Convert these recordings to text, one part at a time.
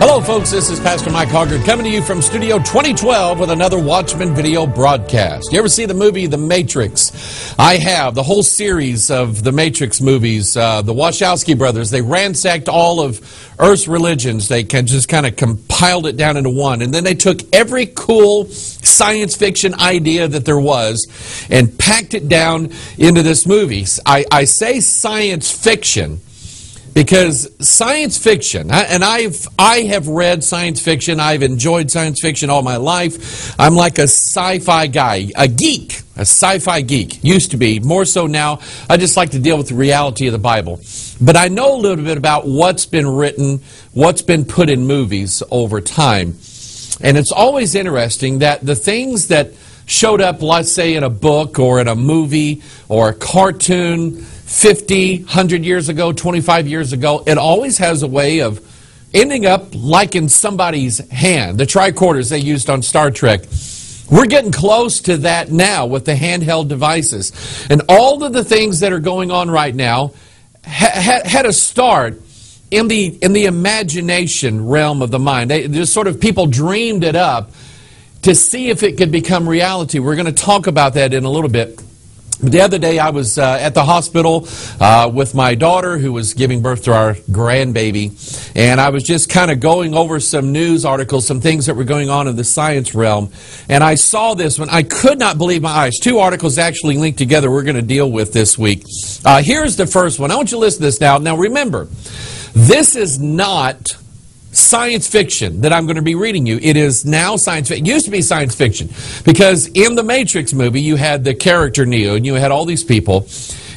Hello, folks. This is Pastor Mike Hoggard coming to you from Studio 2012 with another Watchman video broadcast. You ever see the movie The Matrix? I have. The whole series of The Matrix movies. The Wachowski brothers, they ransacked all of Earth's religions. They just kind of compiled it down into one. And then they took every cool science fiction idea that there was and packed it down into this movie. I say science fiction because science fiction, and I have read science fiction, I've enjoyed science fiction all my life. I'm like a sci-fi guy, a geek, a sci-fi geek. Used to be, more so now. I just like to deal with the reality of the Bible. But I know a little bit about what's been written, what's been put in movies over time. And it's always interesting that the things that showed up, let's say, in a book or in a movie or a cartoon 50, 100 years ago, 25 years ago, it always has a way of ending up like in somebody's hand. The tricorders they used on Star Trek. We're getting close to that now with the handheld devices. And all of the things that are going on right now had a start in the imagination realm of the mind. Just sort of people dreamed it up to see if it could become reality. We're going to talk about that in a little bit. The other day I was at the hospital with my daughter who was giving birth to our grandbaby, and I was just kind of going over some news articles, some things that were going on in the science realm, and I saw this one. I could not believe my eyes. Two articles actually linked together we're going to deal with this week. Here's the first one. I want you to listen to this now. Now remember, this is not science fiction that I'm going to be reading you. It is now science fiction. It used to be science fiction because in the Matrix movie you had the character Neo and you had all these people,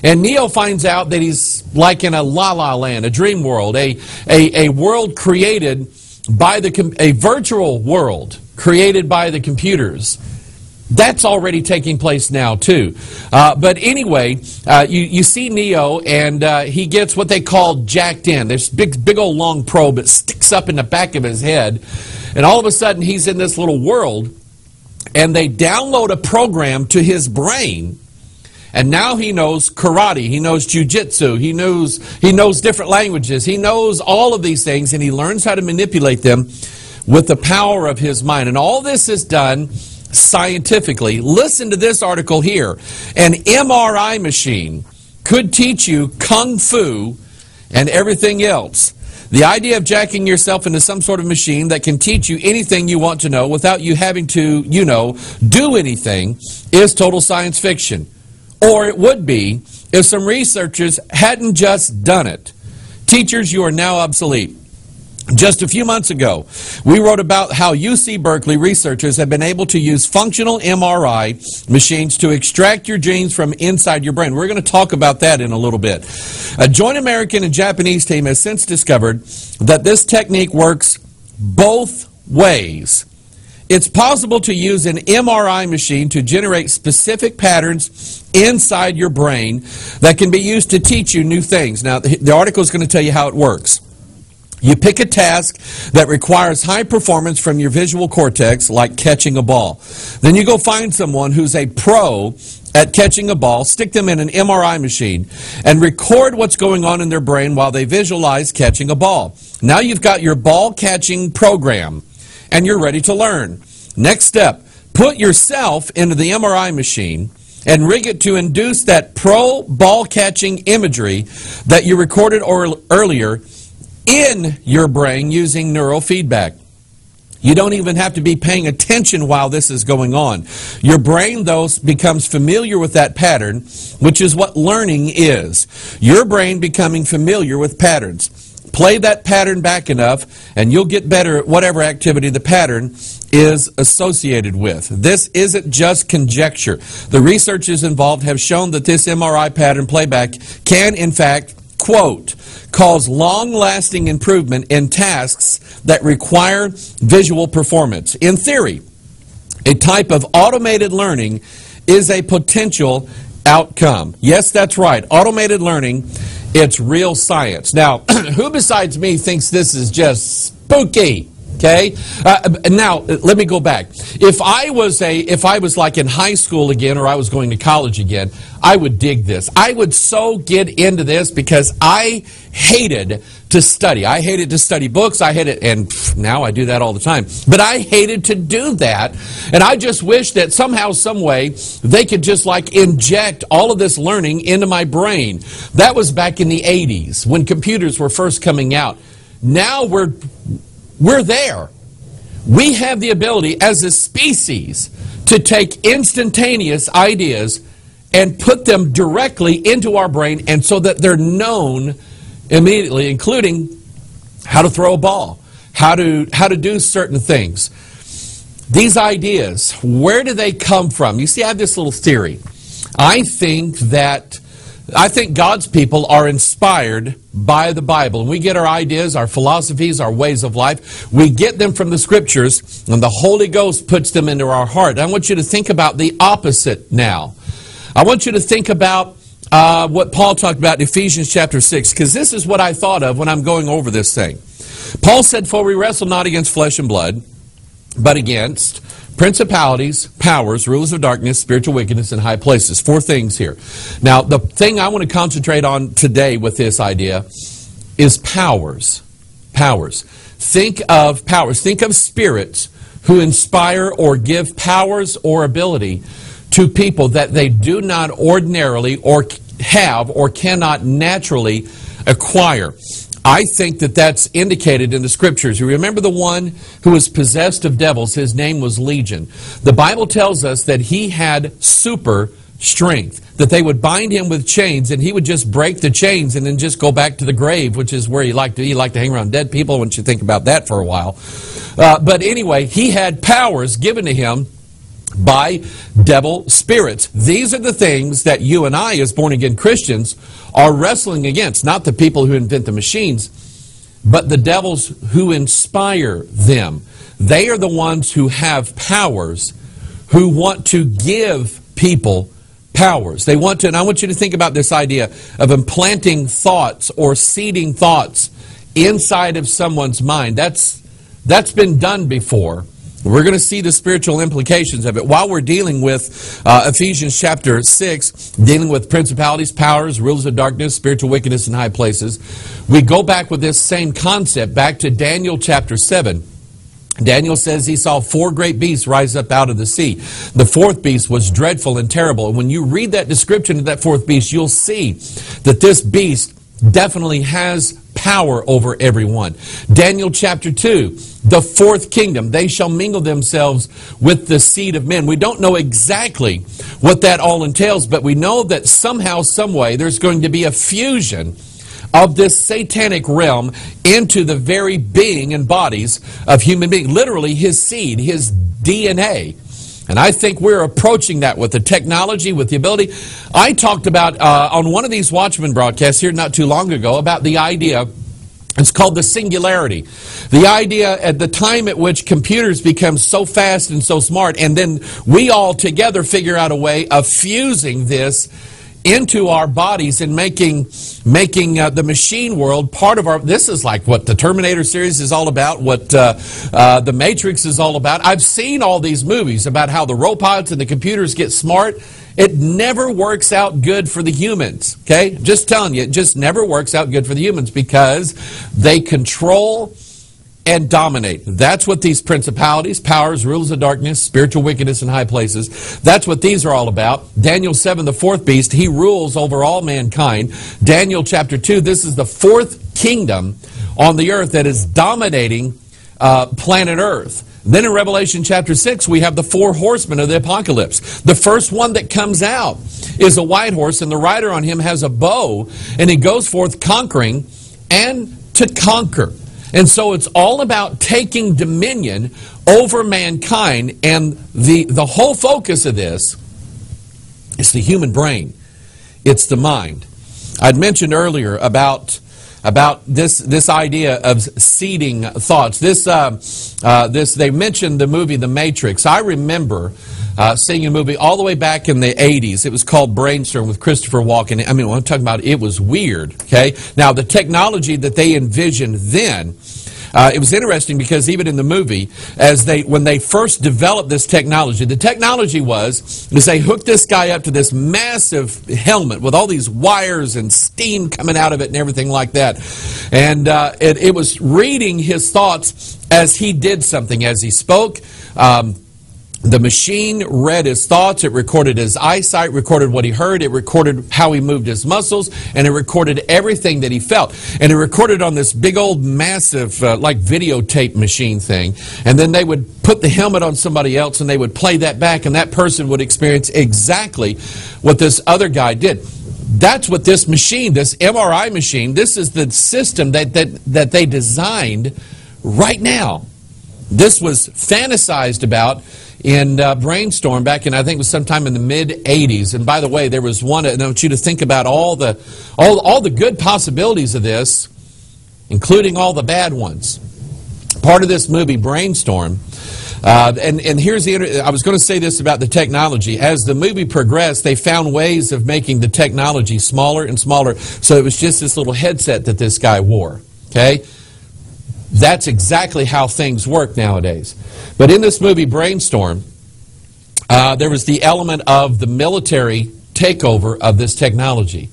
and Neo finds out that he's like in a la-la land, a dream world, a world created by a virtual world created by the computers. That's already taking place now, too. But anyway, you see Neo, and he gets what they call jacked in. This big old long probe that sticks up in the back of his head. And all of a sudden, he's in this little world, and they download a program to his brain. And now he knows karate, he knows jujitsu, he knows different languages. He knows all of these things, and he learns how to manipulate them with the power of his mind. And all this is done scientifically. Listen to this article here. An MRI machine could teach you kung fu and everything else. The idea of jacking yourself into some sort of machine that can teach you anything you want to know without you having to, do anything is total science fiction. Or it would be if some researchers hadn't just done it. Teachers, you are now obsolete. Just a few months ago, we wrote about how UC Berkeley researchers have been able to use functional MRI machines to extract your genes from inside your brain. We're going to talk about that in a little bit. A joint American and Japanese team has since discovered that this technique works both ways. It's possible to use an MRI machine to generate specific patterns inside your brain that can be used to teach you new things. Now, the article is going to tell you how it works. You pick a task that requires high performance from your visual cortex, like catching a ball. Then you go find someone who's a pro at catching a ball, stick them in an MRI machine, and record what's going on in their brain while they visualize catching a ball. Now you've got your ball catching program, and you're ready to learn. Next step, put yourself into the MRI machine and rig it to induce that pro ball catching imagery that you recorded earlier in your brain using neurofeedback. You don't even have to be paying attention while this is going on. Your brain, though, becomes familiar with that pattern, which is what learning is. Your brain becoming familiar with patterns. Play that pattern back enough, and you'll get better at whatever activity the pattern is associated with. This isn't just conjecture. The researchers involved have shown that this MRI pattern playback can, in fact, quote, cause long-lasting improvement in tasks that require visual performance. In theory, a type of automated learning is a potential outcome. Yes, that's right. Automated learning, it's real science. Now, who besides me thinks this is just spooky? Okay. Now let me go back. If I was like in high school again, or I was going to college again, I would dig this. I would so get into this because I hated to study. I hated to study books. I hated, and now I do that all the time. But I hated to do that, and I just wish that somehow, some way, they could just like inject all of this learning into my brain. That was back in the 80s when computers were first coming out. Now we're there. We have the ability as a species to take instantaneous ideas and put them directly into our brain, and so that they're known immediately, including how to throw a ball, how to do certain things. These ideas, where do they come from? You see, I have this little theory. I think God's people are inspired by the Bible. And we get our ideas, our philosophies, our ways of life. We get them from the Scriptures, and the Holy Ghost puts them into our heart. I want you to think about the opposite now. I want you to think about what Paul talked about in Ephesians chapter 6, because this is what I thought of when I'm going over this thing. Paul said, "For we wrestle not against flesh and blood, but against principalities, powers, rulers of darkness, spiritual wickedness in high places." 4 things here. Now, the thing I want to concentrate on today with this idea is powers. Powers. Think of powers. Think of spirits who inspire or give powers or ability to people that they do not ordinarily or have or cannot naturally acquire. I think that that's indicated in the Scriptures. You remember the one who was possessed of devils? His name was Legion. The Bible tells us that he had super strength, that they would bind him with chains and he would just break the chains and then just go back to the grave, which is where he liked to hang around dead people. Once you think about that for a while. But anyway, he had powers given to him by devil spirits. These are the things that you and I, as born-again Christians, are wrestling against. Not the people who invent the machines, but the devils who inspire them. They are the ones who have powers, who want to give people powers. They want to, and I want you to think about this idea of implanting thoughts or seeding thoughts inside of someone's mind. That's been done before. We're going to see the spiritual implications of it. While we're dealing with Ephesians chapter 6, dealing with principalities, powers, rulers of darkness, spiritual wickedness in high places, we go back with this same concept back to Daniel chapter 7. Daniel says he saw 4 great beasts rise up out of the sea. The 4th beast was dreadful and terrible. And when you read that description of that 4th beast, you'll see that this beast definitely has power over everyone. Daniel chapter 2, the 4th kingdom, they shall mingle themselves with the seed of men. We don't know exactly what that all entails, but we know that somehow, some way, there's going to be a fusion of this satanic realm into the very being and bodies of human beings. Literally his seed, his DNA. And I think we're approaching that with the technology, with the ability. I talked about on one of these Watchman broadcasts here not too long ago about the idea, it's called the singularity. The idea at the time at which computers become so fast and so smart, and then we all together figure out a way of fusing this into our bodies and making the machine world part of our. This is like what the Terminator series is all about, what the Matrix is all about. I've seen all these movies about how the robots and the computers get smart. It never works out good for the humans, okay? Just telling you, it just never works out good for the humans because they control and dominate. That's what these principalities, powers, rulers of darkness, spiritual wickedness in high places, that's what these are all about. Daniel 7, the 4th beast, he rules over all mankind. Daniel chapter 2, this is the 4th kingdom on the earth that is dominating planet Earth. Then in Revelation chapter 6, we have the 4 horsemen of the apocalypse. The first one that comes out is a white horse, and the rider on him has a bow, and he goes forth conquering and to conquer. And so it's all about taking dominion over mankind, and the whole focus of this is the human brain. It's the mind. I'd mentioned earlier about this idea of seeding thoughts. They mentioned the movie The Matrix. I remember seeing a movie all the way back in the 80s. It was called Brainstorm with Christopher Walken. I mean, when I'm talking about it was weird, okay? Now, the technology that they envisioned then, it was interesting because even in the movie, when they first developed this technology, the technology was they hooked this guy up to this massive helmet with all these wires and steam coming out of it and everything like that. And it was reading his thoughts as he did something, as he spoke. The machine read his thoughts, it recorded his eyesight, recorded what he heard, it recorded how he moved his muscles, and it recorded everything that he felt. And it recorded on this big old massive like videotape machine thing. And then they would put the helmet on somebody else and they would play that back, and that person would experience exactly what this other guy did. That's what this machine, this MRI machine, this is the system that they designed right now. This was fantasized about in Brainstorm back in, I think it was sometime in the mid-'80s. And by the way, there was one, and I want you to think about all the good possibilities of this, including all the bad ones. Part of this movie, Brainstorm, and here's the, I was going to say this about the technology. As the movie progressed, they found ways of making the technology smaller and smaller, so it was just this little headset that this guy wore, okay? That's exactly how things work nowadays. But in this movie, Brainstorm, there was the element of the military takeover of this technology.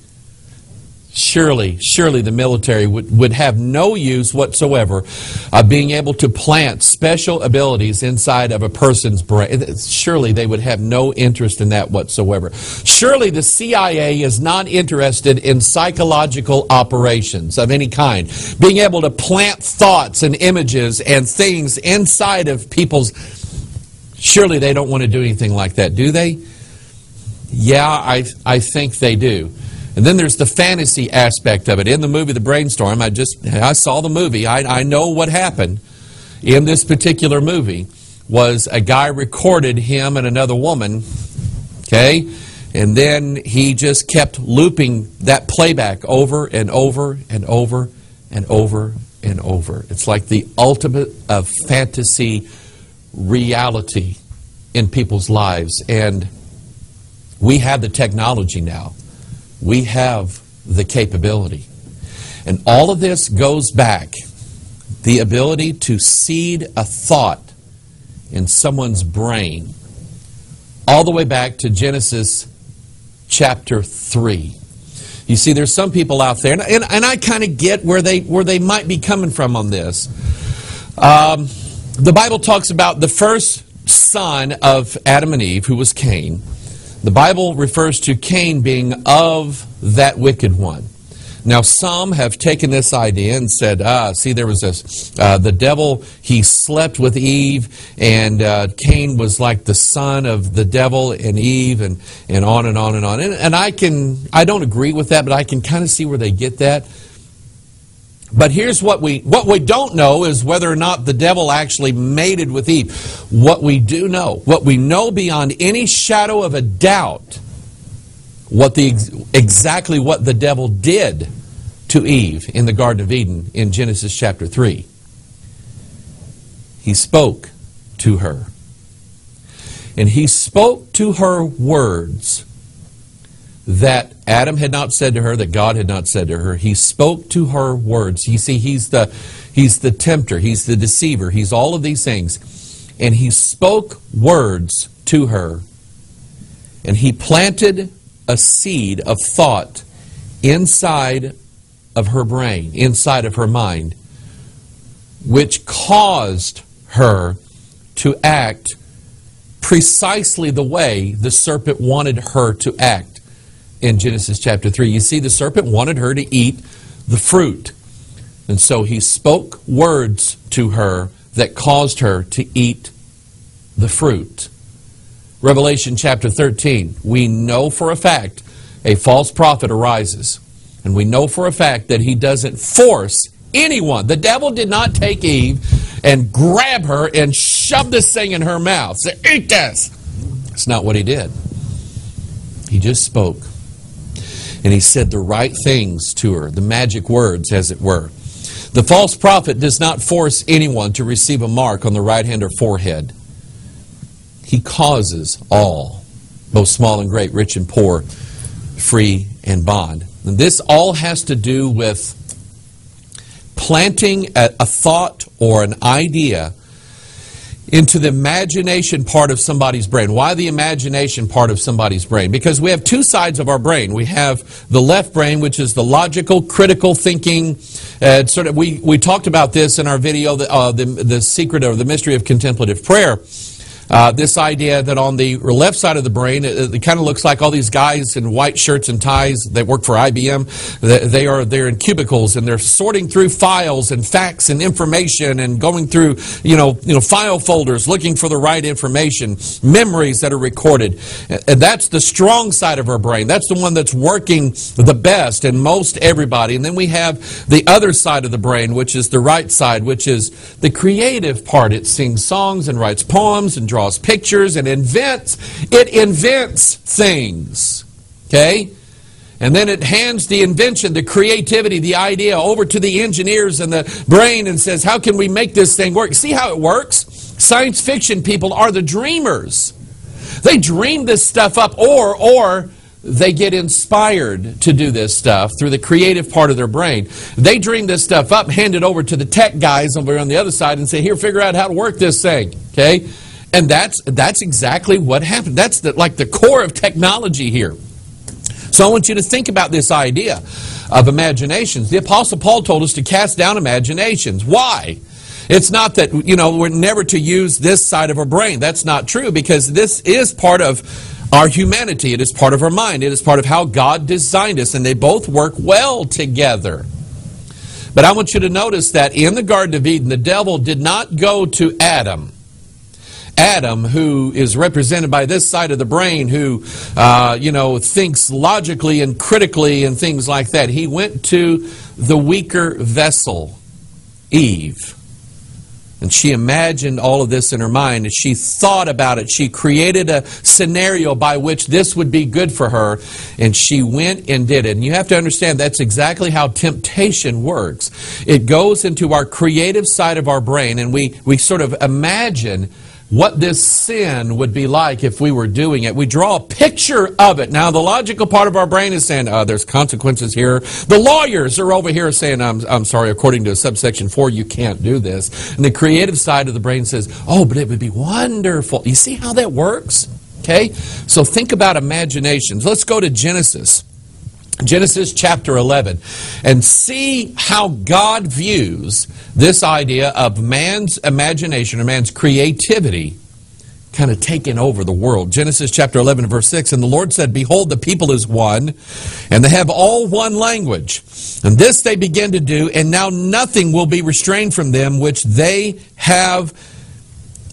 Surely the military would have no use whatsoever of being able to plant special abilities inside of a person's brain. Surely they would have no interest in that whatsoever. Surely the CIA is not interested in psychological operations of any kind. Being able to plant thoughts and images and things inside of people's... Surely they don't want to do anything like that, do they? Yeah, I think they do. And then there's the fantasy aspect of it. In the movie The Brainstorm, I saw the movie. I know what happened in this particular movie was a guy recorded him and another woman, okay? And then he just kept looping that playback over and over and over and over and over. It's like the ultimate of fantasy reality in people's lives. And we have the technology now. We have the capability. And all of this goes back, the ability to seed a thought in someone's brain, all the way back to Genesis chapter 3. You see, there's some people out there, and I kind of get where they might be coming from on this. The Bible talks about the first son of Adam and Eve, who was Cain. The Bible refers to Cain being of that wicked one. Now, some have taken this idea and said, see, there was this, the devil, he slept with Eve, and Cain was like the son of the devil and Eve, and on and on and on. And I don't agree with that, but I can kind of see where they get that. But here's what we don't know is whether or not the devil actually mated with Eve. What we do know, what we know beyond any shadow of a doubt, exactly what the devil did to Eve in the Garden of Eden in Genesis chapter 3. He spoke to her. And he spoke to her words that Adam had not said to her, that God had not said to her. He spoke to her words. You see, he's the tempter, he's the deceiver, he's all of these things. And he spoke words to her. And he planted a seed of thought inside of her brain, inside of her mind, which caused her to act precisely the way the serpent wanted her to act. In Genesis chapter 3, you see, the serpent wanted her to eat the fruit. And so he spoke words to her that caused her to eat the fruit. Revelation chapter 13, we know for a fact a false prophet arises. And we know for a fact that he doesn't force anyone. The devil did not take Eve and grab her and shove this thing in her mouth. Say, eat this. That's not what he did. He just spoke. And he said the right things to her, the magic words, as it were. The false prophet does not force anyone to receive a mark on the right hand or forehead. He causes all, both small and great, rich and poor, free and bond. And this all has to do with planting a thought or an idea into the imagination part of somebody's brain. Why the imagination part of somebody's brain? Because we have two sides of our brain. We have the left brain, which is the logical, critical thinking. We talked about this in our video, the secret or the mystery of contemplative prayer. This idea that on the left side of the brain, it kind of looks like all these guys in white shirts and ties that work for IBM. They're in cubicles and they're sorting through files and facts and information and going through file folders looking for the right information, memories that are recorded. And that's the strong side of our brain. That's the one that's working the best in most everybody. And then we have the other side of the brain, which is the right side, which is the creative part. It sings songs and writes poems and draws pictures and invents things. Okay? And then it hands the invention, the creativity, the idea over to the engineers and the brain and says, how can we make this thing work? See how it works? Science fiction people are the dreamers. They dream this stuff up, or they get inspired to do this stuff through the creative part of their brain. They dream this stuff up, hand it over to the tech guys over on the other side and say, here, figure out how to work this thing. Okay? And that's exactly what happened. That's like the core of technology here. So I want you to think about this idea of imaginations. The Apostle Paul told us to cast down imaginations. Why? It's not that, we're never to use this side of our brain. That's not true, because this is part of our humanity. It is part of our mind. It is part of how God designed us, and they both work well together. But I want you to notice that in the Garden of Eden, the devil did not go to Adam. Adam, who is represented by this side of the brain, who, thinks logically and critically and things like that. He went to the weaker vessel, Eve. And she imagined all of this in her mind, and she thought about it. She created a scenario by which this would be good for her, and she went and did it. And you have to understand that's exactly how temptation works. It goes into our creative side of our brain, and we sort of imagine what this sin would be like if we were doing it. We draw a picture of it. Now, the logical part of our brain is saying, there's consequences here. The lawyers are over here saying, I'm sorry, according to subsection 4, you can't do this. And the creative side of the brain says, oh, but it would be wonderful. You see how that works? Okay? So think about imaginations. Let's go to Genesis chapter 11, and see how God views this idea of man's imagination or man's creativity kind of taking over the world. Genesis chapter 11 verse 6, and the Lord said, behold, the people is one, and they have all one language. And this they begin to do, and now nothing will be restrained from them which they have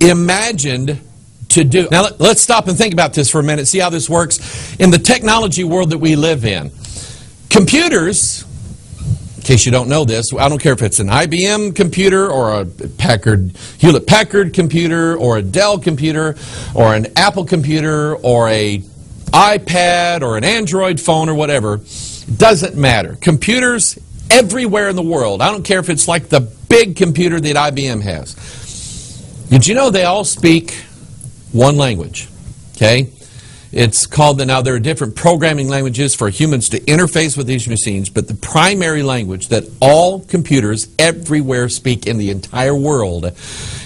imagined to do. Now let's stop and think about this for a minute, see how this works in the technology world that we live in. Computers, in case you don't know this, I don't care if it's an IBM computer or a Hewlett-Packard computer or a Dell computer or an Apple computer or a iPad or an Android phone or whatever, doesn't matter. Computers everywhere in the world, I don't care if it's like the big computer that IBM has. Did you know they all speak one language? Okay? It's called, now there are different programming languages for humans to interface with these machines, but the primary language that all computers everywhere speak in the entire world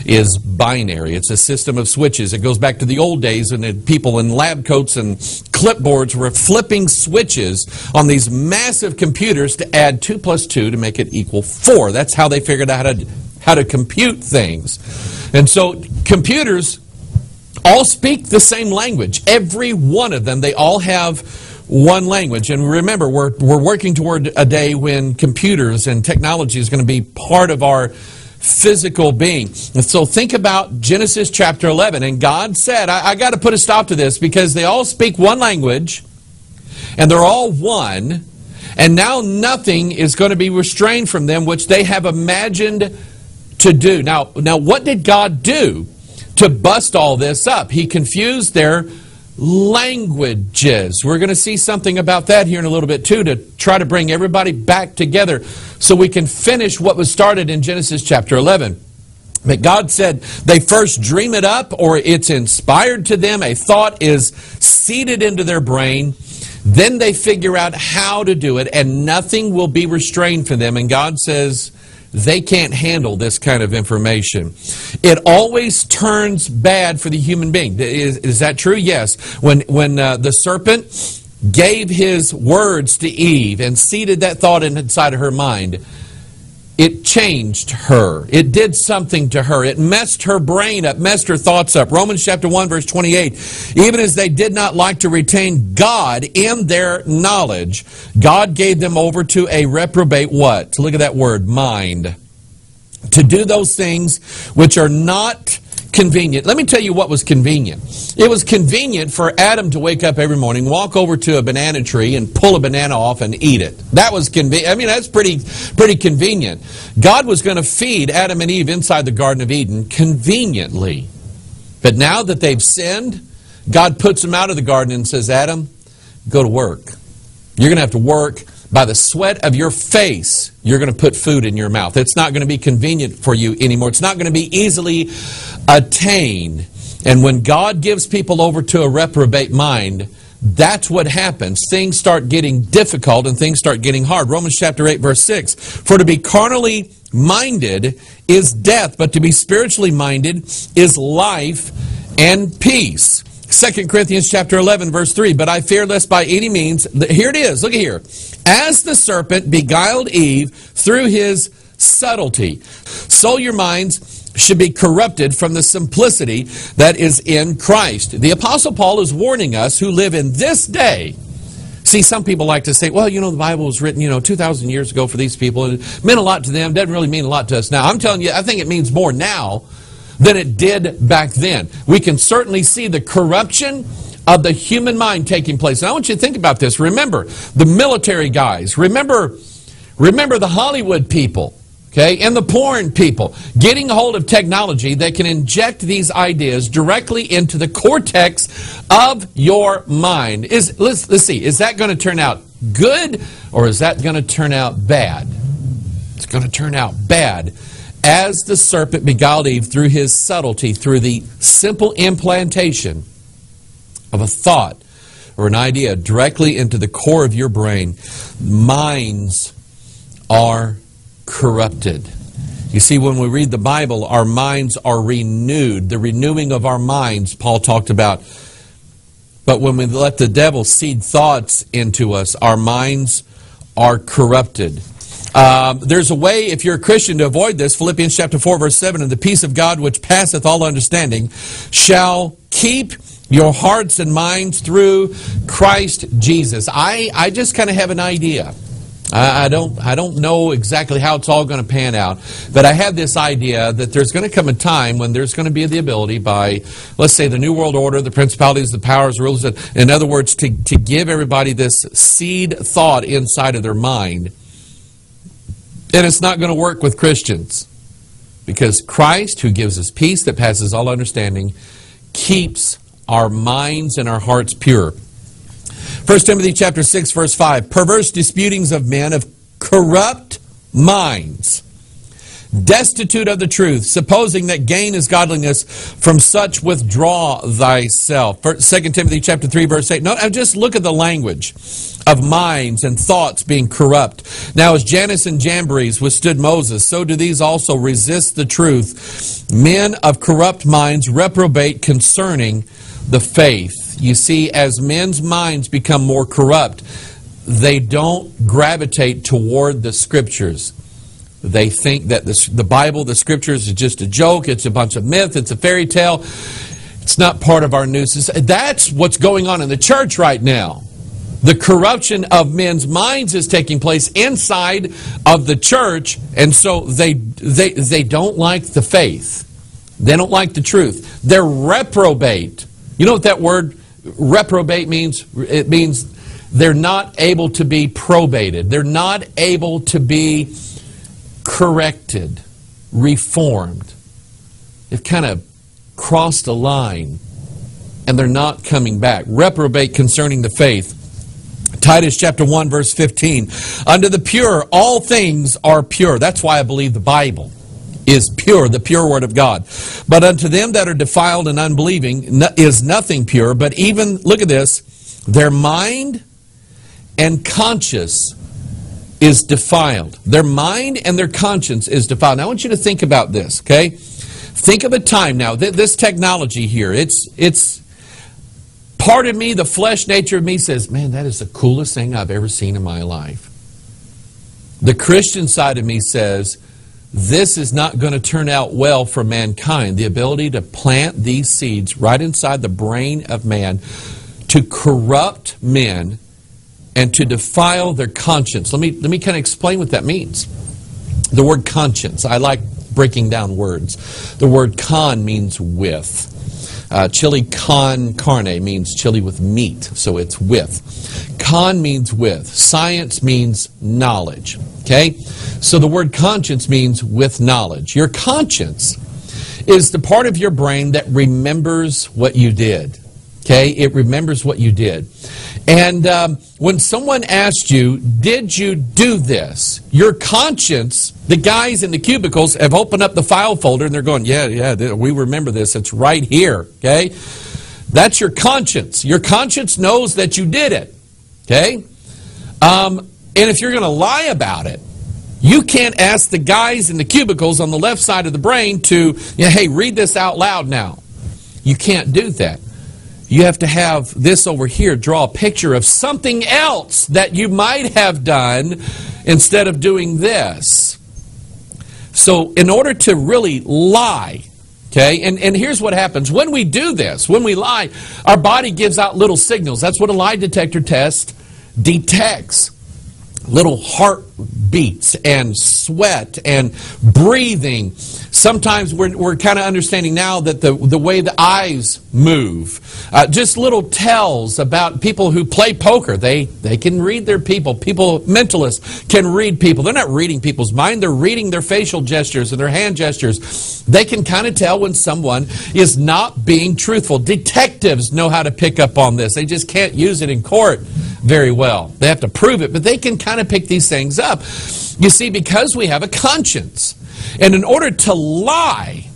is binary. It's a system of switches. It goes back to the old days when people in lab coats and clipboards were flipping switches on these massive computers to add 2 plus 2 to make it equal 4. That's how they figured out how to compute things. And so computers all speak the same language. Every one of them, they all have one language. And remember, we're working toward a day when computers and technology is going to be part of our physical being. And so think about Genesis chapter 11. And God said, I got to put a stop to this because they all speak one language and they're all one. And now nothing is going to be restrained from them which they have imagined to do. Now what did God do to bust all this up? He confused their languages. We're going to see something about that here in a little bit too, to try to bring everybody back together so we can finish what was started in Genesis chapter 11. But God said they first dream it up, or it's inspired to them. A thought is seeded into their brain. Then they figure out how to do it, and nothing will be restrained from them. And God says, they can't handle this kind of information. It always turns bad for the human being. Is that true? Yes. When the serpent gave his words to Eve and seeded that thought inside of her mind, it changed her. It did something to her. It messed her brain up, messed her thoughts up. Romans chapter 1, verse 28, even as they did not like to retain God in their knowledge, God gave them over to a reprobate what? To look at that word, mind. To do those things which are not convenient. Let me tell you what was convenient. It was convenient for Adam to wake up every morning, walk over to a banana tree and pull a banana off and eat it. That was convenient. I mean, that's pretty convenient. God was going to feed Adam and Eve inside the Garden of Eden conveniently. But now that they've sinned, God puts them out of the garden and says, Adam, go to work. You're going to have to work. By the sweat of your face, you're going to put food in your mouth. It's not going to be convenient for you anymore. It's not going to be easily attained. And when God gives people over to a reprobate mind, that's what happens. Things start getting difficult and things start getting hard. Romans chapter 8, verse 6. For to be carnally minded is death, but to be spiritually minded is life and peace. 2 Corinthians chapter 11, verse 3, but I fear lest by any means, here it is, look at here, as the serpent beguiled Eve through his subtlety, so your minds should be corrupted from the simplicity that is in Christ. The Apostle Paul is warning us who live in this day. See, some people like to say, well, you know, the Bible was written, 2,000 years ago for these people, and it meant a lot to them, doesn't really mean a lot to us now. I'm telling you, I think it means more now than it did back then. We can certainly see the corruption of the human mind taking place. And I want you to think about this. Remember the military guys. Remember the Hollywood people, okay, and the porn people getting a hold of technology that can inject these ideas directly into the cortex of your mind. Let's see, is that going to turn out good or is that going to turn out bad? It's going to turn out bad. As the serpent beguiled Eve through his subtlety, through the simple implantation of a thought or an idea directly into the core of your brain, minds are corrupted. You see, when we read the Bible, our minds are renewed. The renewing of our minds, Paul talked about. But when we let the devil seed thoughts into us, our minds are corrupted. There's a way, if you're a Christian, to avoid this. Philippians chapter 4, verse 7, and the peace of God which passeth all understanding shall keep your hearts and minds through Christ Jesus. I just kind of have an idea. I don't know exactly how it's all going to pan out, but I have this idea that there's going to come a time when there's going to be the ability by, let's say, the New World Order, the principalities, the powers, the rulers, in other words, to give everybody this seed thought inside of their mind. And it's not going to work with Christians, because Christ, who gives us peace that passes all understanding, keeps our minds and our hearts pure. 1 Timothy chapter 6, verse 5, perverse disputings of men of corrupt minds, destitute of the truth, supposing that gain is godliness, from such withdraw thyself. 2 Timothy chapter 3, verse 8. No, just look at the language of minds and thoughts being corrupt. Now, as Jannes and Jambres withstood Moses, so do these also resist the truth. Men of corrupt minds reprobate concerning the faith. You see, as men's minds become more corrupt, they don't gravitate toward the Scriptures. They think that the Bible, the Scriptures, is just a joke. It's a bunch of myth. It's a fairy tale. It's not part of our news. That's what's going on in the church right now. The corruption of men's minds is taking place inside of the church, and so they don't like the faith. They don't like the truth. They're reprobate. You know what that word reprobate means? It means they're not able to be probated. They're not able to be corrected, reformed. They've kind of crossed a line, and they're not coming back. Reprobate concerning the faith. Titus chapter 1, verse 15. Unto the pure, all things are pure. That's why I believe the Bible is pure, the pure word of God. But unto them that are defiled and unbelieving is nothing pure, but even, look at this, their mind and conscience is defiled. Their mind and their conscience is defiled. Now, I want you to think about this, okay? Think of a time now. This technology here, it's part of me, the flesh nature of me says, man, that is the coolest thing I've ever seen in my life. The Christian side of me says, this is not going to turn out well for mankind. The ability to plant these seeds right inside the brain of man to corrupt men and to defile their conscience. Let me kind of explain what that means. The word conscience, I like breaking down words. The word con means with. Chili con carne means chili with meat, so it's with. Con means with. Science means knowledge. Okay? So the word conscience means with knowledge. Your conscience is the part of your brain that remembers what you did. Okay? It remembers what you did. And when someone asked you, did you do this? Your conscience, the guys in the cubicles have opened up the file folder and they're going, yeah, we remember this. It's right here. Okay? That's your conscience. Your conscience knows that you did it. Okay? And if you're going to lie about it, you can't ask the guys in the cubicles on the left side of the brain to, hey, read this out loud now. You can't do that. You have to have this over here, draw a picture of something else that you might have done instead of doing this. So in order to really lie, okay, and here's what happens. When we do this, when we lie, our body gives out little signals. That's what a lie detector test detects. Little heartbeats and sweat and breathing. Sometimes we're kind of understanding now that the way the eyes move, just little tells about people who play poker. They can read their people. Mentalists can read people. They're not reading people's mind. They're reading their facial gestures and their hand gestures. They can kind of tell when someone is not being truthful. Detectives know how to pick up on this. They just can't use it in court very well. They have to prove it, but they can kind of pick these things up. You see, because we have a conscience. And in order to lie,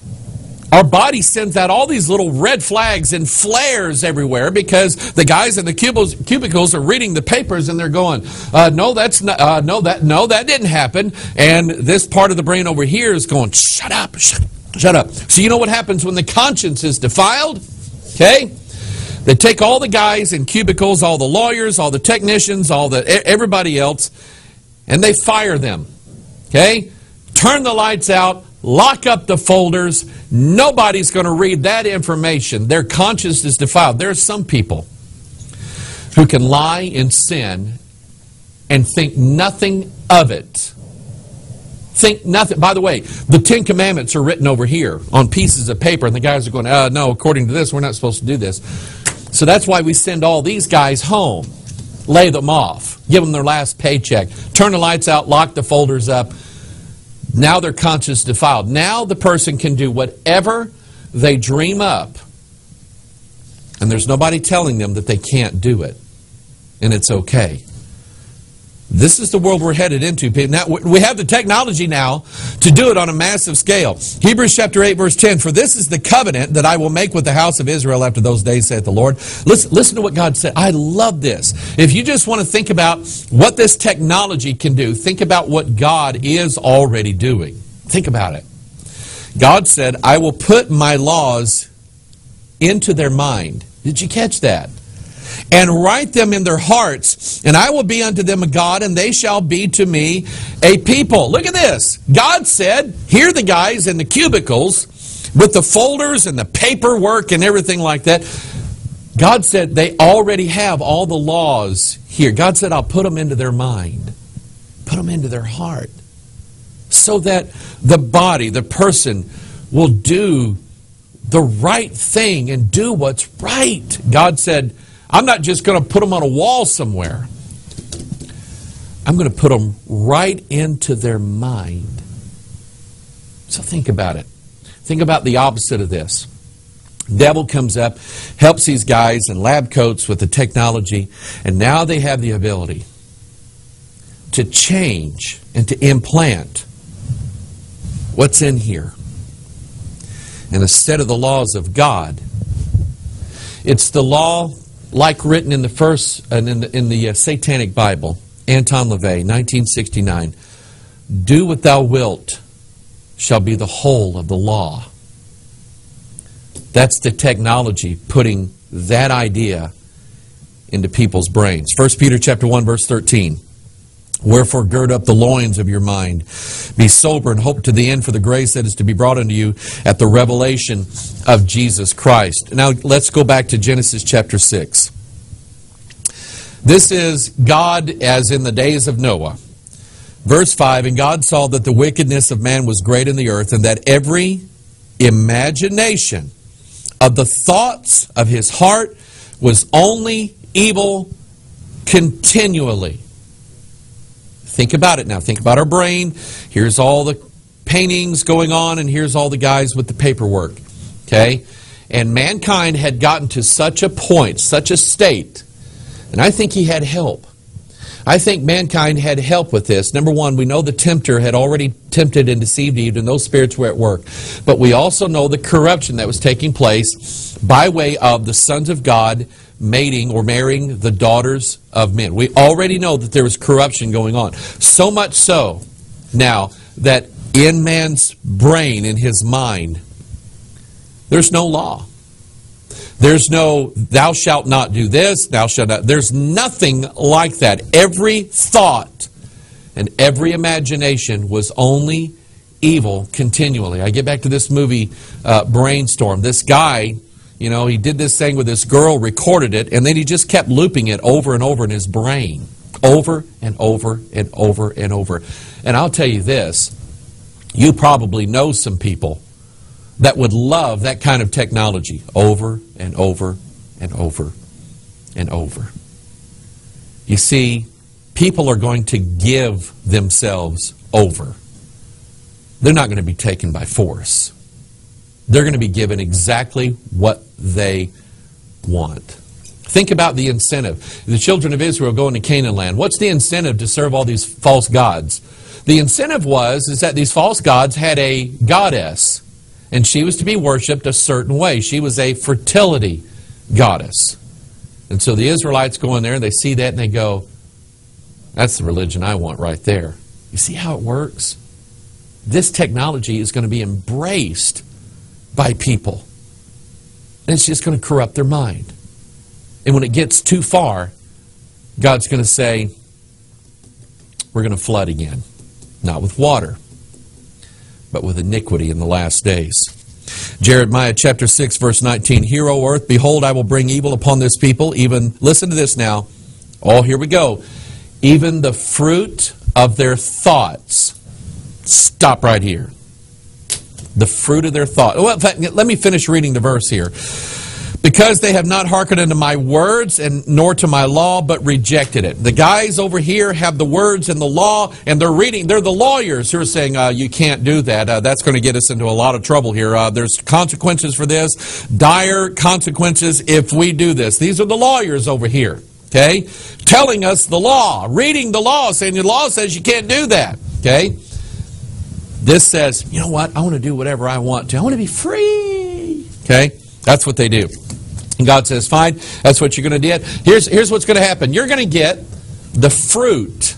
our body sends out all these little red flags and flares everywhere because the guys in the cubicles are reading the papers and they're going, no, that didn't happen. And this part of the brain over here is going, shut up. So you know what happens when the conscience is defiled? Okay? They take all the guys in cubicles, all the lawyers, all the technicians, everybody else, and they fire them. Okay? Turn the lights out, lock up the folders. Nobody's going to read that information. Their conscience is defiled. There are some people who can lie and sin and think nothing of it. Think nothing. By the way, the 10 Commandments are written over here on pieces of paper, and the guys are going, no, according to this, we're not supposed to do this. So that's why we send all these guys home, lay them off, give them their last paycheck, turn the lights out, lock the folders up. Now their conscience defiled. Now the person can do whatever they dream up, and there's nobody telling them that they can't do it, and it's okay. This is the world we're headed into. Now, we have the technology now to do it on a massive scale. Hebrews chapter 8, verse 10, for this is the covenant that I will make with the house of Israel after those days, saith the Lord. Listen to what God said. I love this. If you just want to think about what this technology can do, think about what God is already doing. Think about it. God said, I will put my laws into their mind. Did you catch that? And write them in their hearts, and I will be unto them a God, and they shall be to me a people. Look at this. God said, here are the guys in the cubicles with the folders and the paperwork and everything like that. God said they already have all the laws here. God said, I'll put them into their mind, put them into their heart, so that the body, the person, will do the right thing and do what's right. God said, I'm not just going to put them on a wall somewhere. I'm going to put them right into their mind. So think about it. Think about the opposite of this. Devil comes up, helps these guys in lab coats with the technology, and now they have the ability to change and to implant what's in here. And instead of the laws of God, it's the law like written in the first in the Satanic Bible, Anton LaVey, 1969. Do what thou wilt shall be the whole of the law. That's the technology putting that idea into people's brains. 1 Peter chapter 1, verse 13. Wherefore gird up the loins of your mind. Be sober and hope to the end for the grace that is to be brought unto you at the revelation of Jesus Christ. Now let's go back to Genesis chapter 6. This is God as in the days of Noah. Verse 5, and God saw that the wickedness of man was great in the earth, and that every imagination of the thoughts of his heart was only evil continually. Think about it now. Think about our brain. Here's all the paintings going on, and here's all the guys with the paperwork. Okay? And mankind had gotten to such a point, such a state, and I think he had help. I think mankind had help with this. Number one, we know the tempter had already tempted and deceived Eve, and those spirits were at work. But we also know the corruption that was taking place by way of the sons of God mating or marrying the daughters of men. We already know that there was corruption going on. So much so now that in man's brain, in his mind, there's no law. There's no, thou shalt not do this, thou shalt not. There's nothing like that. Every thought and every imagination was only evil continually. I get back to this movie, Brainstorm. This guy, you know, he did this thing with this girl, recorded it, and then he just kept looping it over and over in his brain. Over and over and over and over. And I'll tell you this, you probably know some people that would love that kind of technology over and over and over and over. You see, people are going to give themselves over. They're not going to be taken by force. They're going to be given exactly what they want. Think about the incentive. The children of Israel going to Canaan land. What's the incentive to serve all these false gods? The incentive is that these false gods had a goddess, and she was to be worshipped a certain way. She was a fertility goddess. And so the Israelites go in there and they see that and they go, that's the religion I want right there. You see how it works? This technology is going to be embraced by people. And it's just going to corrupt their mind. And when it gets too far, God's going to say, we're going to flood again. Not with water, but with iniquity in the last days. Jeremiah chapter 6, verse 19. Hear, O earth, behold, I will bring evil upon this people. Even, listen to this now. Oh, here we go. Even the fruit of their thoughts. Stop right here. The fruit of their thought. Well, in fact, let me finish reading the verse here. Because they have not hearkened unto my words, and nor to my law, but rejected it. The guys over here have the words and the law, and they're reading. They're the lawyers who are saying, you can't do that. That's going to get us into a lot of trouble here. There's consequences for this, dire consequences if we do this. These are the lawyers over here, okay, telling us the law, reading the law, saying the law says you can't do that, okay. This says, you know what, I want to do whatever I want to. I want to be free, okay. That's what they do. And God says, fine, that's what you're going to get. Here's what's going to happen. You're going to get the fruit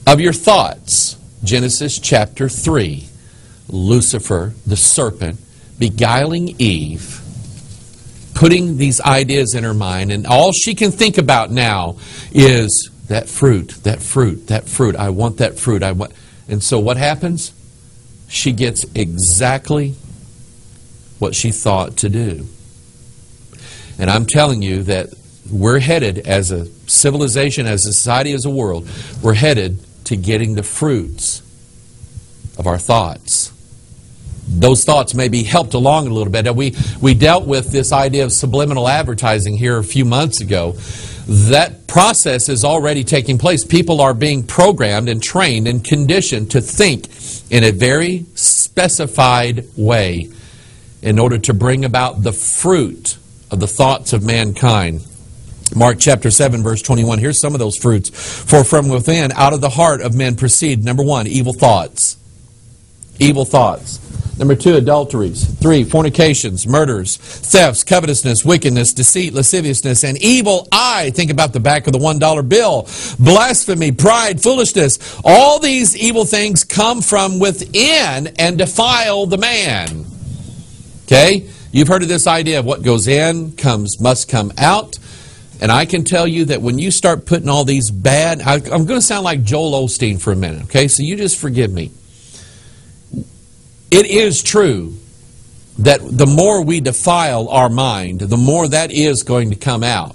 of your thoughts. Genesis chapter 3. Lucifer, the serpent, beguiling Eve, putting these ideas in her mind, and all she can think about now is that fruit, that fruit, that fruit. I want that fruit. I want. And so what happens? She gets exactly what she thought to do. And I'm telling you that we're headed as a civilization, as a society, as a world, we're headed to getting the fruits of our thoughts. Those thoughts may be helped along a little bit. We dealt with this idea of subliminal advertising here a few months ago. That process is already taking place. People are being programmed and trained and conditioned to think in a very specified way in order to bring about the fruit of the thoughts of mankind. Mark chapter 7, verse 21. Here's some of those fruits. For from within, out of the heart of men proceed, number one, evil thoughts. Evil thoughts. Number 2, adulteries. 3, fornications, murders, thefts, covetousness, wickedness, deceit, lasciviousness, and evil eye. Think about the back of the $1 bill. Blasphemy, pride, foolishness. All these evil things come from within and defile the man. Okay? You've heard of this idea of what goes in must come out. And I can tell you that when you start putting all these bad... I'm going to sound like Joel Osteen for a minute, okay? So you just forgive me. It is true that the more we defile our mind, the more that is going to come out.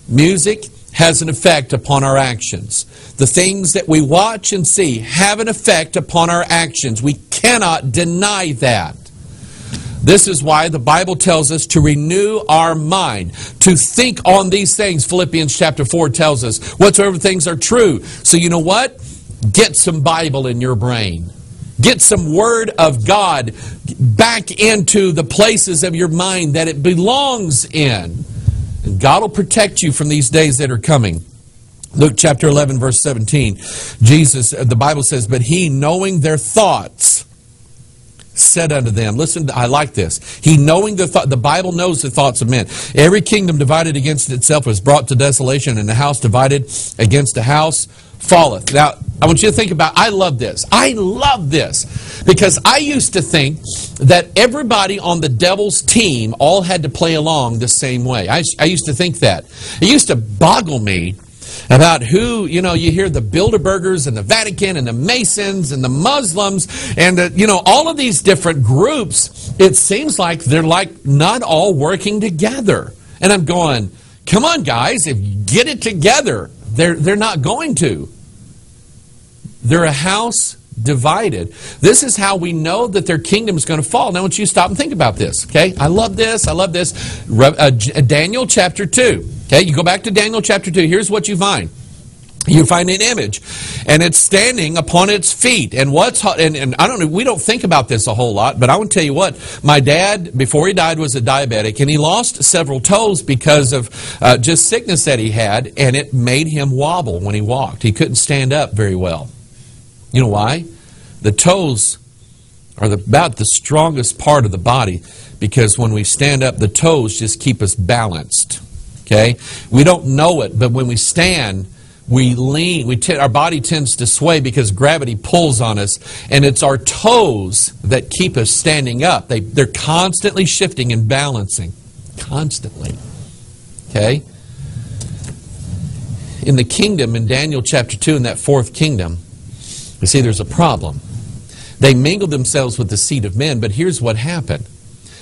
Music has an effect upon our actions. The things that we watch and see have an effect upon our actions. We cannot deny that. This is why the Bible tells us to renew our mind, to think on these things. Philippians chapter 4 tells us, whatsoever things are true. So you know what? Get some Bible in your brain. Get some Word of God back into the places of your mind that it belongs in. And God will protect you from these days that are coming. Luke chapter 11, verse 17. The Bible says, but he, knowing their thoughts, said unto them, listen, I like this. He knowing the Bible knows the thoughts of men. Every kingdom divided against itself was brought to desolation, and a house divided against a house falleth. Now, I want you to think about, I love this. I love this because I used to think that everybody on the devil's team all had to play along the same way. I used to think that. It used to boggle me about who, you hear the Bilderbergers and the Vatican and the Masons and the Muslims and, all of these different groups. It seems like they're not all working together. And I'm going, come on, guys, if you get it together. They're not going to. They're a house divided. This is how we know that their kingdom is going to fall. Now, I want you to stop and think about this, okay? I love this. I love this. Daniel chapter 2. Okay, you go back to Daniel chapter 2. Here's what you find. You find an image, and it's standing upon its feet. And and I don't know, we don't think about this a whole lot, but I want to tell you what, my dad, before he died, was a diabetic, and he lost several toes because of just sickness that he had, and it made him wobble when he walked. He couldn't stand up very well. You know why? The toes are about the strongest part of the body, because when we stand up, the toes just keep us balanced. Okay? We don't know it, but when we stand, we lean, our body tends to sway because gravity pulls on us, and it's our toes that keep us standing up. They're constantly shifting and balancing. Constantly. Okay? In the kingdom, in Daniel chapter 2, in that fourth kingdom, you see there's a problem. They mingled themselves with the seed of men, but here's what happened.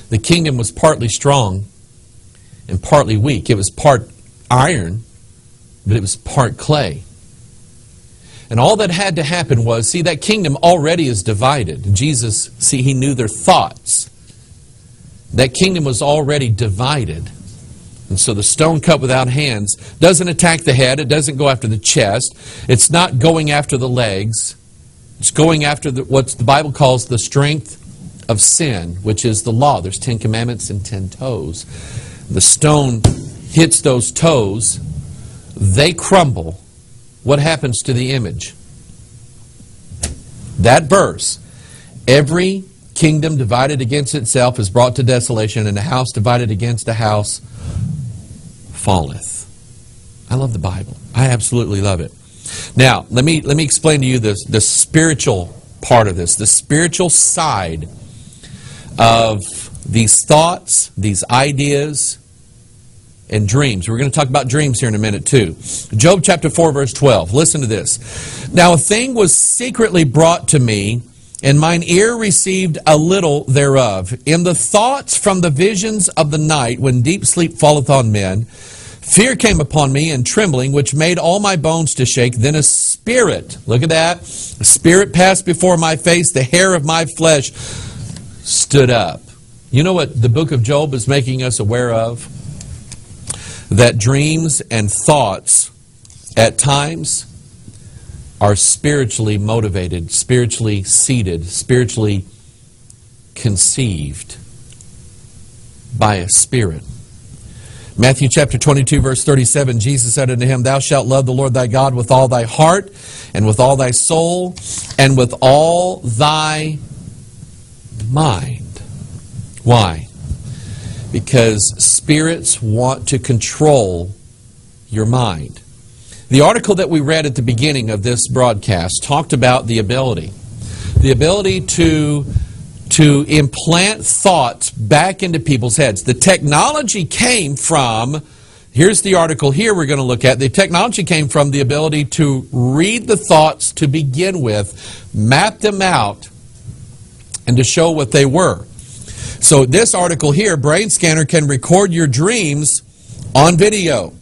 The kingdom was partly strong and partly weak. It was part iron, but it was part clay. And all that had to happen was, see, that kingdom already is divided. Jesus, see, he knew their thoughts. That kingdom was already divided. And so the stone cut without hands doesn't attack the head. It doesn't go after the chest. It's not going after the legs. It's going after what the Bible calls the strength of sin, which is the law. There's 10 commandments and 10 toes. The stone hits those toes. They crumble. What happens to the image? That verse, every kingdom divided against itself is brought to desolation, and a house divided against a house falleth. I love the Bible. I absolutely love it. Now, let me explain to you the spiritual part of this, the spiritual side of these thoughts, these ideas, and dreams. We're going to talk about dreams here in a minute too. Job chapter 4 verse 12. Listen to this. Now a thing was secretly brought to me, and mine ear received a little thereof. In the thoughts from the visions of the night, when deep sleep falleth on men, fear came upon me and trembling, which made all my bones to shake. Then a spirit, look at that, a spirit passed before my face, the hair of my flesh stood up. You know what the book of Job is making us aware of? That dreams and thoughts at times are spiritually motivated, spiritually seated, spiritually conceived by a spirit. Matthew chapter 22 verse 37, Jesus said unto him, Thou shalt love the Lord thy God with all thy heart, and with all thy soul, and with all thy mind. Why? Because spirits want to control your mind. The article that we read at the beginning of this broadcast talked about the ability to implant thoughts back into people's heads. The technology came from, here's the article here we're going to look at, the technology came from the ability to read the thoughts to begin with, map them out, and to show what they were. So this article here, Brain Scanner can record your dreams on video.